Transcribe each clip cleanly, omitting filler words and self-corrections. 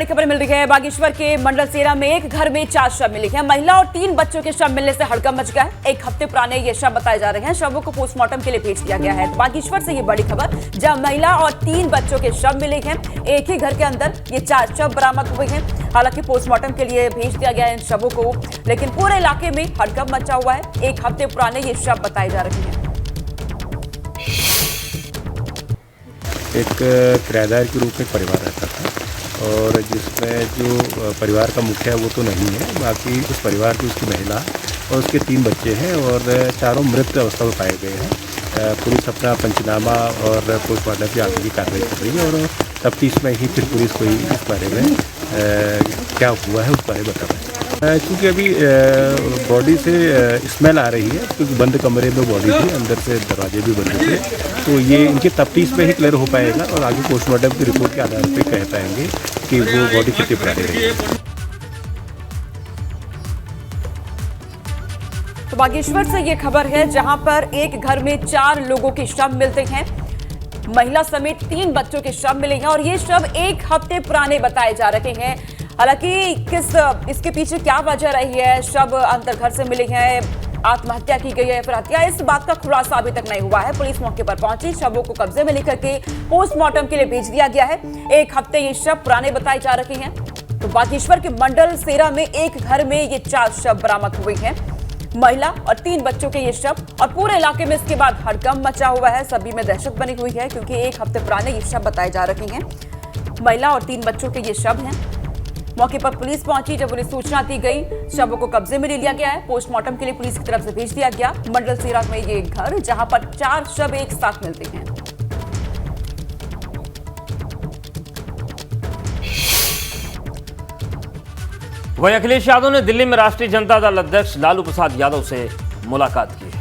बड़ी खबर मिल रही है। बागेश्वर के मंडल सेरा में एक घर में 4 शव मिले हैं। महिला और 3 बच्चों के शव मिलने से हड़कंप मच गया है। 1 हफ्ते पुराने ये शव बताए जा रहे हैं। शवों को पोस्टमार्टम के लिए भेज दिया गया है। तो बागेश्वर से ये बड़ी खबर, जहां महिला और 3 बच्चों के शव मिले हैं। एक ही घर के अंदर ये 4 शव बरामद हुए हैं। हालांकि पोस्टमार्टम के लिए भेज दिया गया है इन शवों को, लेकिन पूरे इलाके में हड़कंप मचा हुआ है। 1 हफ्ते पुराने ये शव बताए जा रहे हैं। एक किराएदार के रूप में परिवार रहता था और जिसमें जो परिवार का मुखिया वो तो नहीं है, बाकी उस परिवार की उसकी महिला और उसके 3 बच्चे हैं और चारों मृत अवस्था में पाए गए हैं। पुलिस अपना पंचनामा और पोस्टमार्टम की आगे की कार्रवाई कर रही है और तफ्तीश में ही फिर पुलिस को इस बारे में क्या हुआ है उस बारे में बता पाए। क्योंकि अभी बॉडी से स्मेल आ रही है, क्योंकि बंद कमरे में बॉडी थी, अंदर से दरवाजे भी बंद थे, तो ये इनकी तफ्तीश में ही क्लियर हो पाएगा और आगे पोस्टमार्टम की रिपोर्ट के आधार पर कह पाएंगे कि वो बॉडी कितनी पुरानी रही। तो बागेश्वर से ये खबर है, जहां पर एक घर में 4 लोगों के शव मिलते हैं। महिला समेत 3 बच्चों के शव मिले हैं और ये शव 1 हफ्ते पुराने बताए जा रहे हैं। हालांकि इसके पीछे क्या वजह रही है, शव अंतर घर से मिले हैं, आत्महत्या की गई है फिर हत्या, इस बात का खुलासा अभी तक नहीं हुआ है। पुलिस मौके पर पहुंची, शवों को कब्जे में लेकर के पोस्टमार्टम के लिए भेज दिया गया है। 1 हफ्ते ये शव पुराने बताए जा रहे हैं। तो बागेश्वर के मंडल सेरा में एक घर में ये 4 शव बरामद हुए हैं। महिला और 3 बच्चों के ये शव, और पूरे इलाके में इसके बाद हड़कंप मचा हुआ है। सभी में दहशत बनी हुई है क्योंकि 1 हफ्ते पुराने ये शव बताए जा रहे हैं। महिला और 3 बच्चों के ये शव हैं। मौके पर पुलिस पहुंची, जब उन्हें सूचना दी गई, शवों को कब्जे में ले लिया गया है। पोस्टमार्टम के लिए पुलिस की तरफ से भेज दिया गया। मंडल सेरा में ये घर, जहां पर 4 शव एक साथ मिलते हैं। वहीं अखिलेश यादव ने दिल्ली में राष्ट्रीय जनता दल अध्यक्ष लालू प्रसाद यादव से मुलाकात की है।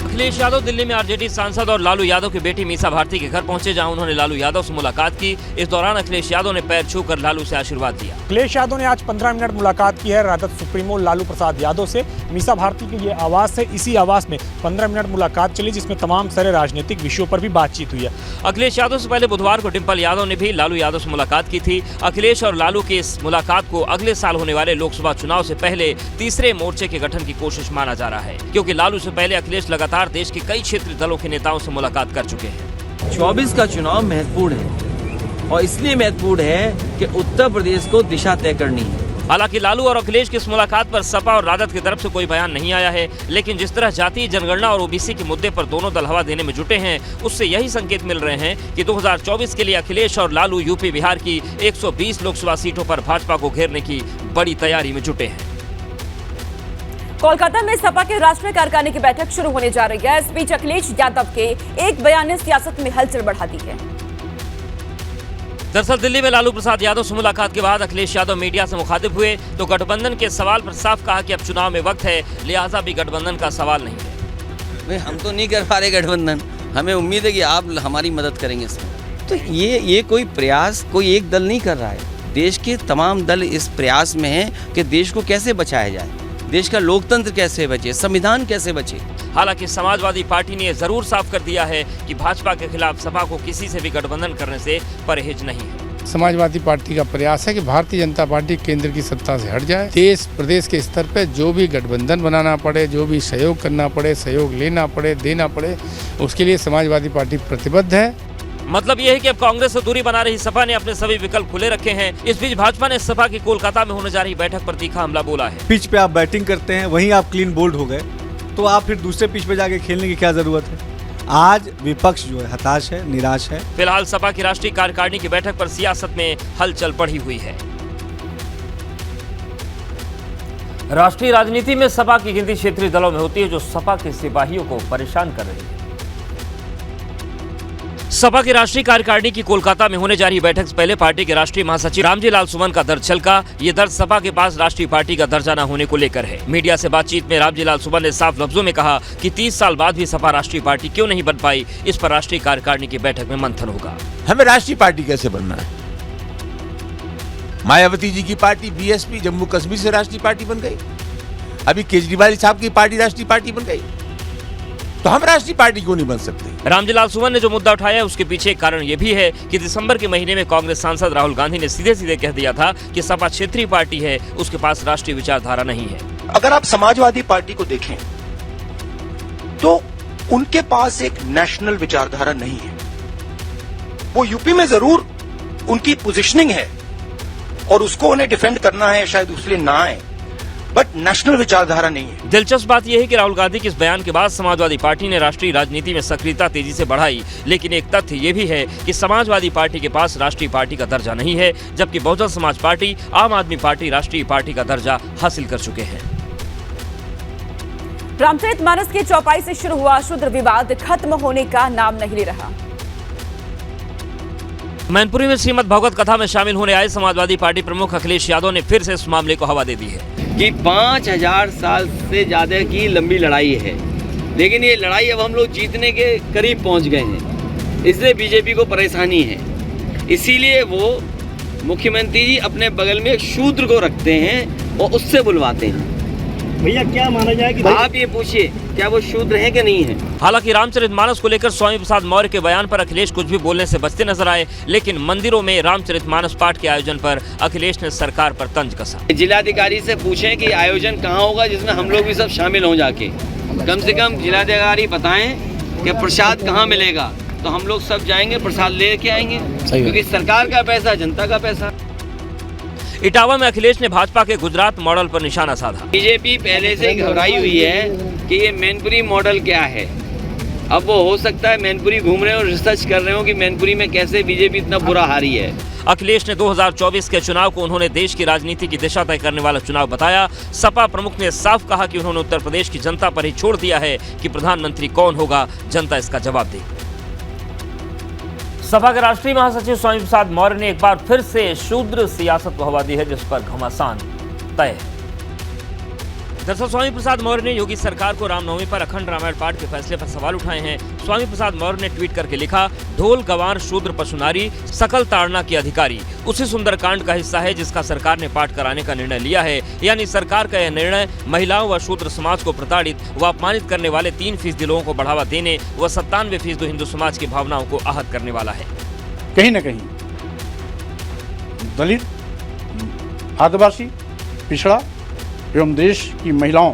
अखिलेश यादव दिल्ली में आरजेडी सांसद और लालू यादव की बेटी मीसा भारती के घर पहुंचे, जहां उन्होंने लालू यादव से मुलाकात की। इस दौरान अखिलेश यादव ने पैर छूकर लालू से आशीर्वाद दिया। अखिलेश यादव ने आज 15 मिनट मुलाकात की है राजद सुप्रीमो लालू प्रसाद यादव से। मीसा भारती की ये आवास है, इसी आवास में 15 मिनट मुलाकात चली, जिसमें तमाम सारे राजनीतिक विषयों पर भी बातचीत हुई है। अखिलेश यादव से पहले बुधवार को डिंपल यादव ने भी लालू यादव से मुलाकात की थी। अखिलेश और लालू की इस मुलाकात को अगले साल होने वाले लोकसभा चुनाव से पहले तीसरे मोर्चे के गठन की कोशिश माना जा रहा है, क्योंकि लालू से पहले अखिलेश लगातार देश के कई क्षेत्रीय दलों के नेताओं से मुलाकात कर चुके हैं। 24 का चुनाव महत्वपूर्ण है और इसलिए महत्वपूर्ण है कि उत्तर प्रदेश को दिशा तय करनी है। हालांकि लालू और अखिलेश की इस मुलाकात पर सपा और राजद की तरफ से कोई बयान नहीं आया है, लेकिन जिस तरह जातीय जनगणना और ओबीसी के मुद्दे पर दोनों दल हवा देने में जुटे हैं, उससे यही संकेत मिल रहे हैं कि 2024 के लिए अखिलेश और लालू यूपी बिहार की 120 लोकसभा सीटों पर भाजपा को घेरने की बड़ी तैयारी में जुटे हैं। कोलकाता में सपा के राष्ट्रीय कार्यकारिणी की बैठक शुरू होने जा रही है। इस बीच अखिलेश यादव के एक बयान ने सियासत में हलचल बढ़ा दी है। दरअसल दिल्ली में लालू प्रसाद यादव से मुलाकात के बाद अखिलेश यादव मीडिया से मुखातिब हुए तो गठबंधन के सवाल पर साफ कहा कि अब चुनाव में वक्त है, लिहाजा भी गठबंधन का सवाल नहीं है। भाई हम तो नहीं कर पा रहे गठबंधन, हमें उम्मीद है कि आप हमारी मदद करेंगे इसमें। तो ये कोई प्रयास कोई एक दल नहीं कर रहा है, देश के तमाम दल इस प्रयास में हैं कि देश को कैसे बचाया जाए, देश का लोकतंत्र कैसे बचे, संविधान कैसे बचे। हालांकि समाजवादी पार्टी ने जरूर साफ कर दिया है कि भाजपा के खिलाफ सपा को किसी से भी गठबंधन करने से परहेज नहीं है। समाजवादी पार्टी का प्रयास है कि भारतीय जनता पार्टी केंद्र की सत्ता से हट जाए। देश प्रदेश के स्तर पर जो भी गठबंधन बनाना पड़े, जो भी सहयोग करना पड़े, सहयोग लेना पड़े, देना पड़े, उसके लिए समाजवादी पार्टी प्रतिबद्ध है। मतलब यह है कि अब कांग्रेस से दूरी बना रही सपा ने अपने सभी विकल्प खुले रखे हैं। इस बीच भाजपा ने सपा की कोलकाता में होने जा रही बैठक पर तीखा हमला बोला है। पिच पे आप बैटिंग करते हैं, वहीं आप क्लीन बोल्ड हो गए, तो आप फिर दूसरे पिच पे जाके खेलने की क्या जरूरत है। आज विपक्ष जो है हताश है, निराश है। फिलहाल सपा की राष्ट्रीय कार्यकारिणी की बैठक पर सियासत में हलचल बढ़ी हुई है। राष्ट्रीय राजनीति में सपा की गिनती क्षेत्रीय दलों में होती है, जो सपा के सिपाहियों को परेशान कर रही है। सपा की राष्ट्रीय कार्यकारिणी की कोलकाता में होने जा रही बैठक से पहले पार्टी के राष्ट्रीय महासचिव रामजी लाल सुमन का दर्द छलका। ये दर्द सपा के पास राष्ट्रीय पार्टी का दर्जा न होने को लेकर है। मीडिया से बातचीत में रामजी लाल सुमन ने साफ लफ्जों में कहा कि 30 साल बाद भी सपा राष्ट्रीय पार्टी क्यों नहीं बन पाई, इस पर राष्ट्रीय कार्यकारिणी की बैठक में मंथन होगा। हमें राष्ट्रीय पार्टी कैसे बनना है? मायावती जी की पार्टी बीएसपी जम्मू कश्मीर से राष्ट्रीय पार्टी बन गई, अभी केजरीवाल साहब की पार्टी राष्ट्रीय पार्टी बन गई। तो हम राष्ट्रीय पार्टी क्यों नहीं बन सकते? रामजीलाल सुमन ने जो मुद्दा उठाया है उसके पीछे एक कारण ये भी है कि दिसंबर के महीने में कांग्रेस सांसद राहुल गांधी ने सीधे सीधे कह दिया था कि सपा क्षेत्रीय पार्टी है, उसके पास राष्ट्रीय विचारधारा नहीं है। अगर आप समाजवादी पार्टी को देखें तो उनके पास एक नेशनल विचारधारा नहीं है। वो यूपी में जरूर उनकी पोजीशनिंग है और उसको उन्हें डिफेंड करना है, शायद उसलिए ना आए, बट नेशनल विचारधारा नहीं है। दिलचस्प बात यह है कि राहुल गांधी के इस बयान के बाद समाजवादी पार्टी ने राष्ट्रीय राजनीति में सक्रियता तेजी से बढ़ाई, लेकिन एक तथ्य ये भी है कि समाजवादी पार्टी के पास राष्ट्रीय पार्टी का दर्जा नहीं है, जबकि बहुजन समाज पार्टी, आम आदमी पार्टी राष्ट्रीय पार्टी का दर्जा हासिल कर चुके हैं। रामचरितमानस की चौपाई से शुरू हुआ शूद्र विवाद खत्म होने का नाम नहीं ले रहा। मैनपुरी में श्रीमद् भगवत कथा में शामिल होने आए समाजवादी पार्टी प्रमुख अखिलेश यादव ने फिर से इस मामले को हवा दे दी है कि 5000 साल से ज़्यादा की लंबी लड़ाई है, लेकिन ये लड़ाई अब हम लोग जीतने के करीब पहुंच गए हैं, इसलिए बीजेपी को परेशानी है। इसीलिए वो मुख्यमंत्री जी अपने बगल में एक शूद्र को रखते हैं और उससे बुलवाते हैं। भैया क्या माना जाए कि आप ये पूछिए क्या वो शूद्र है कि नहीं है। हालांकि रामचरितमानस को लेकर स्वामी प्रसाद मौर्य के बयान पर अखिलेश कुछ भी बोलने से बचते नजर आए, लेकिन मंदिरों में रामचरितमानस पाठ के आयोजन पर अखिलेश ने सरकार पर तंज कसा। जिलाधिकारी से पूछें कि आयोजन कहाँ होगा जिसमें हम लोग भी सब शामिल हो जाके, कम से कम जिलाधिकारी बताएं कि प्रसाद कहाँ मिलेगा, तो हम लोग सब जाएंगे, प्रसाद लेके आएंगे, क्योंकि सरकार का पैसा, जनता का पैसा। इटावा में अखिलेश ने भाजपा के गुजरात मॉडल पर निशाना साधा। बीजेपी पहले से घबराई हुई है कि ये मैनपुरी मॉडल क्या है। अब वो हो सकता है मैनपुरी घूम रहे हो, रिसर्च कर रहे हो कि मैनपुरी में कैसे बीजेपी इतना बुरा हारी है। अखिलेश ने 2024 के चुनाव को उन्होंने देश की राजनीति की दिशा तय करने वाला चुनाव बताया। सपा प्रमुख ने साफ कहा कि उन्होंने उत्तर प्रदेश की जनता पर ही छोड़ दिया है कि प्रधानमंत्री कौन होगा, जनता इसका जवाब देगी। सपा के राष्ट्रीय महासचिव स्वामी प्रसाद मौर्य ने एक बार फिर से शूद्र सियासत को हवा दी है, जिस पर घमासान तय है। दरअसल स्वामी प्रसाद मौर्य ने योगी सरकार को रामनवमी पर अखंड रामायण पाठ के फैसले पर सवाल उठाए हैं। स्वामी प्रसाद मौर्य ने ट्वीट करके लिखा, ढोल गवार शूद्र पशुनारी सकल ताड़ना के अधिकारी उसी सुंदरकांड का हिस्सा है जिसका सरकार ने पाठ कराने का निर्णय लिया है। यानी सरकार का यह निर्णय महिलाओं व शूद्र समाज को प्रताड़ित व अपमानित करने वाले 3% लोगों को बढ़ावा देने व 97% हिंदू समाज की भावनाओं को आहत करने वाला है। कहीं न कहीं दलित, आदिवासी, पिछड़ा एवं देश की महिलाओं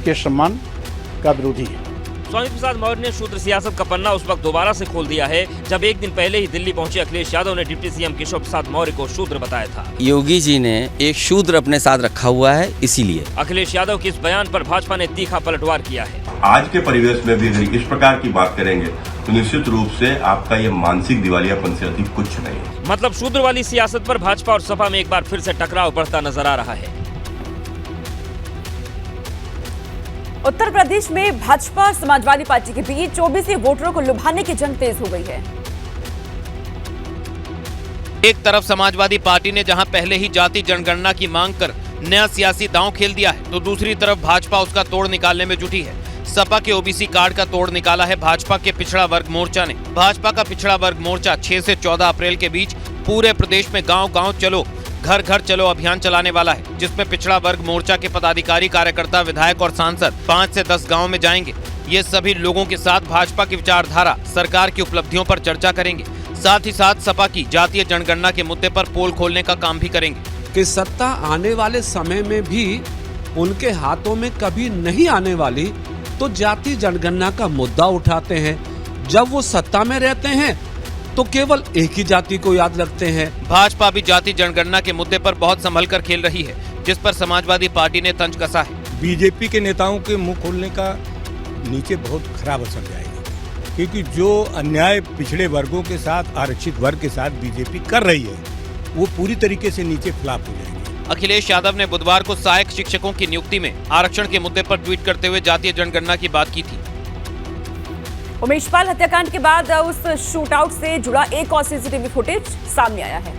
के सम्मान का विरोधी है। स्वामी प्रसाद मौर्य ने शूद्र सियासत का पन्ना उस वक्त दोबारा से खोल दिया है जब एक दिन पहले ही दिल्ली पहुंचे अखिलेश यादव ने डिप्टी सीएम केशव प्रसाद मौर्य को शूद्र बताया था। योगी जी ने एक शूद्र अपने साथ रखा हुआ है, इसीलिए अखिलेश यादव के इस बयान पर भाजपा ने तीखा पलटवार किया है। आज के परिवेश में भी अगर इस प्रकार की बात करेंगे तो निश्चित रूप से आपका ये मानसिक दिवालियापन से अधिक कुछ नहीं है। मतलब शूद्र वाली सियासत पर भाजपा और सपा में एक बार फिर से टकराव बढ़ता नजर आ रहा है। उत्तर प्रदेश में भाजपा और समाजवादी पार्टी के बीच ओबीसी वोटरों को लुभाने की जंग तेज हो गई है। एक तरफ समाजवादी पार्टी ने जहां पहले ही जाति जनगणना की मांग कर नया सियासी दांव खेल दिया है, तो दूसरी तरफ भाजपा उसका तोड़ निकालने में जुटी है। सपा के ओबीसी कार्ड का तोड़ निकाला है भाजपा के पिछड़ा वर्ग मोर्चा ने। भाजपा का पिछड़ा वर्ग मोर्चा 6 से 14 अप्रैल के बीच पूरे प्रदेश में गांव-गांव चलो, घर घर चलो अभियान चलाने वाला है, जिसमें पिछड़ा वर्ग मोर्चा के पदाधिकारी, कार्यकर्ता, विधायक और सांसद 5 से 10 गाँव में जाएंगे। ये सभी लोगों के साथ भाजपा की विचारधारा, सरकार की उपलब्धियों पर चर्चा करेंगे। साथ ही साथ सपा की जातीय जनगणना के मुद्दे पर पोल खोलने का काम भी करेंगे। कि सत्ता आने वाले समय में भी उनके हाथों में कभी नहीं आने वाली, तो जाति जनगणना का मुद्दा उठाते हैं। जब वो सत्ता में रहते हैं तो केवल एक ही जाति को याद रखते हैं। भाजपा भी जाति जनगणना के मुद्दे पर बहुत संभल कर खेल रही है, जिस पर समाजवादी पार्टी ने तंज कसा है। बीजेपी के नेताओं के मुंह खोलने का नीचे बहुत खराब असर जाएगा, क्योंकि जो अन्याय पिछड़े वर्गों के साथ, आरक्षित वर्ग के साथ बीजेपी कर रही है, वो पूरी तरीके से नीचे फ्लॉप हो जाएंगे। अखिलेश यादव ने बुधवार को सहायक शिक्षकों की नियुक्ति में आरक्षण के मुद्दे पर ट्वीट करते हुए जातीय जनगणना की बात की थी। उमेश पाल हत्याकांड के बाद उस शूटआउट से जुड़ा एक और सीसीटीवी फुटेज सामने आया है।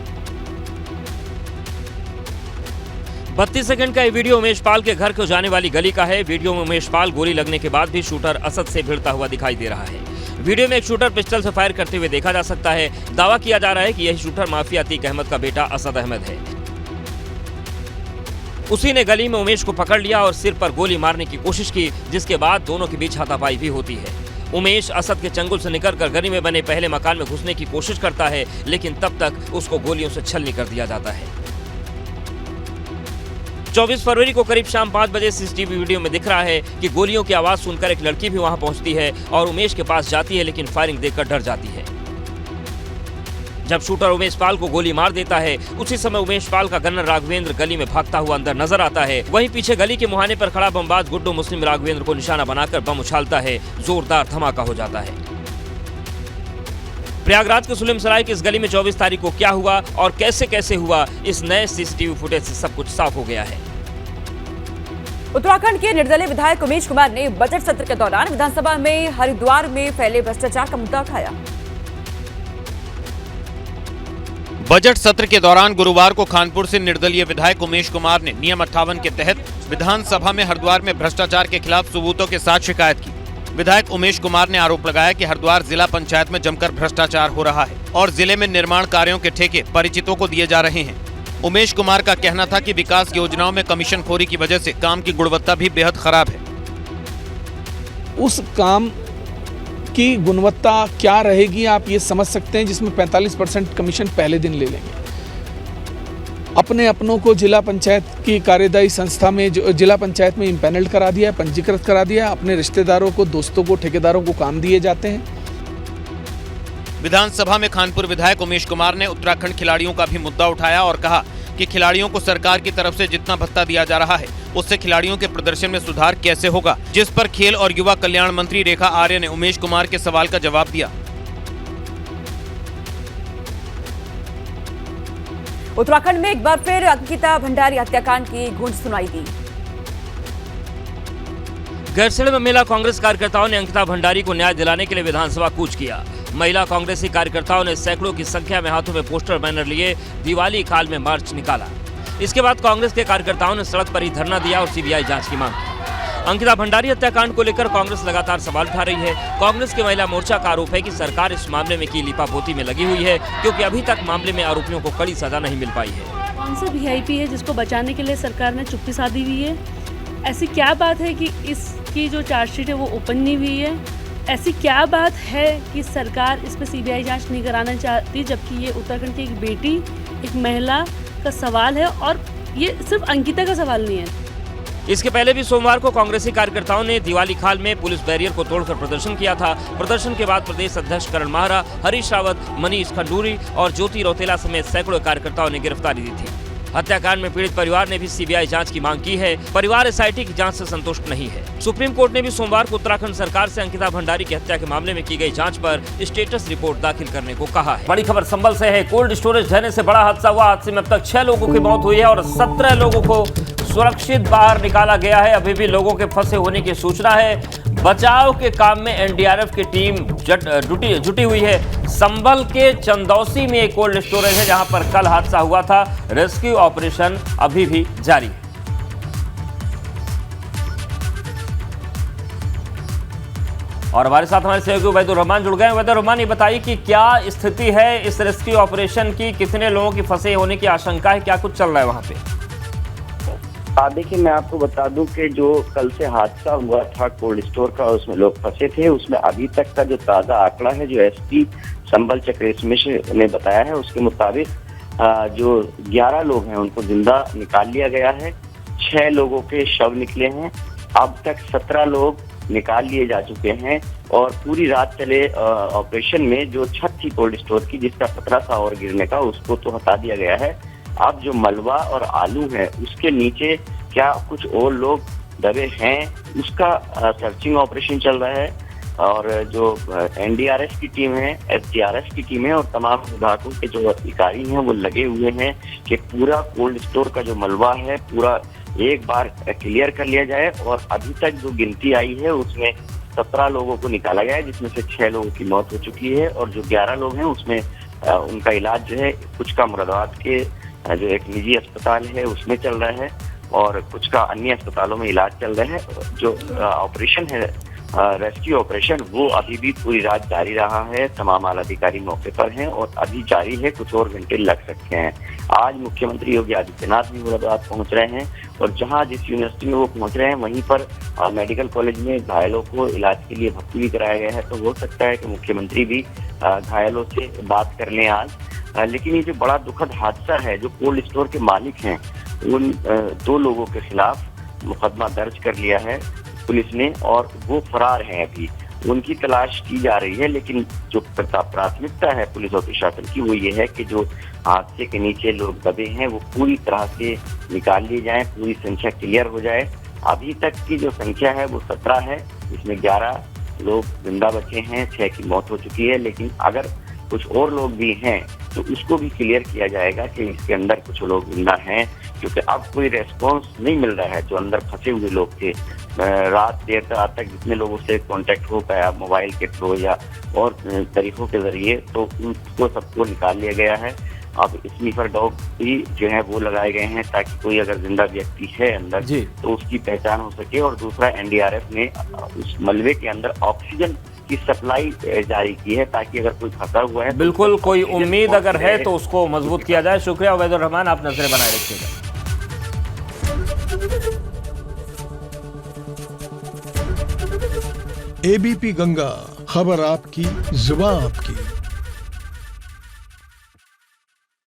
32 सेकंड का ये वीडियो उमेश पाल के घर को जाने वाली गली का है। वीडियो में उमेश पाल गोली लगने के बाद भी शूटर असद से भिड़ता हुआ दिखाई दे रहा है। वीडियो में एक शूटर पिस्टल से फायर करते हुए देखा जा सकता है। दावा किया जा रहा है कि यही शूटर माफिया अतीक अहमद का बेटा असद अहमद है। उसी ने गली में उमेश को पकड़ लिया और सिर पर गोली मारने की कोशिश की, जिसके बाद दोनों के बीच हाथापाई भी होती है। उमेश असद के चंगुल से निकलकर गली में बने पहले मकान में घुसने की कोशिश करता है, लेकिन तब तक उसको गोलियों से छलनी कर दिया जाता है। 24 फरवरी को करीब शाम 5 बजे सीसीटीवी वीडियो में दिख रहा है कि गोलियों की आवाज सुनकर एक लड़की भी वहां पहुंचती है और उमेश के पास जाती है, लेकिन फायरिंग देखकर डर जाती है। जब शूटर उमेश पाल को गोली मार देता है, उसी समय उमेश पाल का गन्नर राघवेंद्र गली में भागता हुआ अंदर नजर आता है। वहीं पीछे गली के मुहाने पर खड़ा बमबाज गुड्डू मुस्लिम राघवेंद्र को निशाना बनाकर बम उछालता है। जोरदार धमाका हो जाता है। प्रयागराज के सुलेमसराय की इस गली में 24 तारीख को क्या हुआ और कैसे कैसे हुआ, इस नए सीसीटीवी फुटेज से सब कुछ साफ हो गया है। उत्तराखंड के निर्दलीय विधायक उमेश कुमार ने बजट सत्र के दौरान विधानसभा में हरिद्वार में फैले भ्रष्टाचार का मुद्दा उठाया। बजट सत्र के दौरान गुरुवार को कानपुर से निर्दलीय विधायक उमेश कुमार ने नियम 58 के तहत विधानसभा में हरिद्वार में भ्रष्टाचार के खिलाफ सबूतों के साथ शिकायत की। विधायक उमेश कुमार ने आरोप लगाया कि हरिद्वार जिला पंचायत में जमकर भ्रष्टाचार हो रहा है और जिले में निर्माण कार्यों के ठेके परिचितों को दिए जा रहे हैं। उमेश कुमार का कहना था कि विकास योजनाओं में कमीशनखोरी की वजह से काम की गुणवत्ता भी बेहद खराब है। उस काम की गुणवत्ता क्या रहेगी आप ये समझ सकते हैं, जिसमें 45% कमीशन पहले दिन ले लेंगे। अपने अपनों को जिला पंचायत की कार्यदायी संस्था में, जो जिला पंचायत में इम्पैनल्ड करा दिया है, पंजीकृत करा दिया है। अपने रिश्तेदारों को, दोस्तों को, ठेकेदारों को काम दिए जाते हैं। विधानसभा में कानपुर विधायक उमेश कुमार ने उत्तराखंड खिलाड़ियों का भी मुद्दा उठाया और कहा कि खिलाड़ियों को सरकार की तरफ से जितना भत्ता दिया जा रहा है, उससे खिलाड़ियों के प्रदर्शन में सुधार कैसे होगा, जिस पर खेल और युवा कल्याण मंत्री रेखा आर्य ने उमेश कुमार के सवाल का जवाब दिया। उत्तराखंड में एक बार फिर अंकिता भंडारी हत्याकांड की गूंज सुनाई दी। गैरसैंण में महिला कांग्रेस कार्यकर्ताओं ने अंकिता भंडारी को न्याय दिलाने के लिए विधानसभा कूच किया। महिला कांग्रेसी कार्यकर्ताओं ने सैकड़ों की संख्या में हाथों में पोस्टर बैनर लिए दिवाली खाल में मार्च निकाला। इसके बाद कांग्रेस के कार्यकर्ताओं ने सड़क पर ही धरना दिया और सीबीआई जांच की मांग की। अंकिता भंडारी हत्याकांड को लेकर कांग्रेस लगातार सवाल उठा रही है। कांग्रेस के महिला मोर्चा का आरोप है कि सरकार इस मामले में की लीपापोती में लगी हुई है, क्योंकि अभी तक मामले में आरोपियों को कड़ी सजा नहीं मिल पाई है। कौन सा वीआईपी है जिसको बचाने के लिए सरकार ने चुप्पी साधी हुई है? ऐसी क्या बात है कि इसकी जो चार्जशीट है वो ओपन नहीं हुई है? ऐसी क्या बात है कि सरकार इस पर सीबीआई जांच नहीं कराना चाहती, जबकि ये उत्तराखंड की एक बेटी, एक महिला का सवाल है और ये सिर्फ अंकिता का सवाल नहीं है। इसके पहले भी सोमवार को कांग्रेसी कार्यकर्ताओं ने दिवाली खाल में पुलिस बैरियर को तोड़कर प्रदर्शन किया था। प्रदर्शन के बाद प्रदेश अध्यक्ष करण माहरा, हरीश रावत, मनीष खंडूरी और ज्योति रौतेला समेत सैकड़ों कार्यकर्ताओं ने गिरफ्तारी दी थी। हत्याकांड में पीड़ित परिवार ने भी सीबीआई जांच की मांग की है। परिवार एसआईटी की जांच से संतुष्ट नहीं है। सुप्रीम कोर्ट ने भी सोमवार को उत्तराखंड सरकार से अंकिता भंडारी की हत्या के मामले में की गई जांच पर स्टेटस रिपोर्ट दाखिल करने को कहा है। बड़ी खबर संभल से है। कोल्ड स्टोरेज ढहने से बड़ा हादसा हुआ। हादसे में अब तक 6 लोगों की मौत हुई है और 17 लोगों को सुरक्षित बाहर निकाला गया है। अभी भी लोगों के फंसे होने की सूचना है। बचाव के काम में एनडीआरएफ की टीम जुटी हुई है। संभल के चंदौसी में एक कोल्ड स्टोरेज है जहां पर कल हादसा हुआ था। रेस्क्यू ऑपरेशन अभी भी जारी है। और हमारे साथ हमारे सहयोगी वैदुर रहमान जुड़ गए। वैदुर रहमान, ये बताइए कि क्या स्थिति है इस रेस्क्यू ऑपरेशन की? कितने लोगों की फंसे होने की आशंका है? क्या कुछ चल रहा है वहां पे? देखिए, मैं आपको बता दूं कि जो कल से हादसा हुआ था कोल्ड स्टोर का, उसमें लोग फंसे थे। उसमें अभी तक का जो ताज़ा आंकड़ा है, जो एसपी संभल चक्रेश मिश्र ने बताया है, उसके मुताबिक जो 11 लोग हैं उनको जिंदा निकाल लिया गया है। 6 लोगों के शव निकले हैं। अब तक 17 लोग निकाल लिए जा चुके हैं और पूरी रात चले ऑपरेशन में जो छत थी कोल्ड स्टोर की, जिसका खतरा था और गिरने का, उसको तो हटा दिया गया है। अब जो मलबा और आलू है, उसके नीचे क्या कुछ और लोग दबे हैं, उसका सर्चिंग ऑपरेशन चल रहा है। और जो एनडीआरएफ की टीम है, एसडीआरएफ की टीम है और तमाम विभागों के जो अधिकारी हैं वो लगे हुए हैं कि पूरा कोल्ड स्टोर का जो मलबा है पूरा एक बार क्लियर कर लिया जाए। और अभी तक जो गिनती आई है उसमें 17 लोगों को निकाला गया है, जिसमें से 6 लोगों की मौत हो चुकी है और जो 11 लोग हैं उसमें उनका इलाज जो है कुछ का मुरादाबाद के जो एक निजी अस्पताल है उसमें चल रहा है और कुछ का अन्य अस्पतालों में इलाज चल रहा है। जो ऑपरेशन है रेस्क्यू ऑपरेशन वो अभी भी पूरी रात जारी रहा है। तमाम आला अधिकारी मौके पर हैं और अभी जारी है, कुछ और घंटे लग सकते हैं। आज मुख्यमंत्री योगी आदित्यनाथ भी मुरादाबाद पहुंच रहे हैं और जहां जिस यूनिवर्सिटी में वो पहुंच रहे हैं वहीं पर मेडिकल कॉलेज में घायलों को इलाज के लिए भर्ती भी कराया गया है। तो हो सकता है कि मुख्यमंत्री भी घायलों से बात कर लें आज। लेकिन ये जो बड़ा दुखद हादसा है, जो कोल्ड स्टोर के मालिक हैं उन 2 लोगों के खिलाफ मुकदमा दर्ज कर लिया है पुलिस ने और वो फरार हैं। अभी उनकी तलाश की जा रही है, लेकिन जो प्राथमिकता है पुलिस और प्रशासन की वो ये है कि जो हादसे के नीचे लोग दबे हैं वो पूरी तरह से निकाल लिए जाएं, पूरी संख्या क्लियर हो जाए। अभी तक की जो संख्या है वो 17 है, इसमें 11 लोग जिंदा बचे हैं, 6 की मौत हो चुकी है। लेकिन अगर कुछ और लोग भी हैं तो उसको भी क्लियर किया जाएगा कि इसके अंदर कुछ लोग जिंदा हैं, क्योंकि अब कोई रेस्पॉन्स नहीं मिल रहा है। जो अंदर फंसे हुए लोग थे, रात देर रात तक जितने लोगों से कांटेक्ट हो पाया मोबाइल के थ्रू या और तरीकों के जरिए, तो उनको सबको निकाल लिया गया है। अब स्नीफर डॉग भी जो है वो लगाए गए हैं ताकि कोई अगर जिंदा व्यक्ति है अंदर तो उसकी पहचान हो सके। और दूसरा एनडीआरएफ ने उस मलबे के अंदर ऑक्सीजन की सप्लाई जारी की है ताकि अगर कोई फंसा हुआ है बिल्कुल कोई उम्मीद अगर है तो उसको मजबूत किया जाए। शुक्रिया उबैदुर रहमान, आप नजरें बनाए रखिएगा। एबीपी गंगा, खबर आपकी, जुबान आपकी।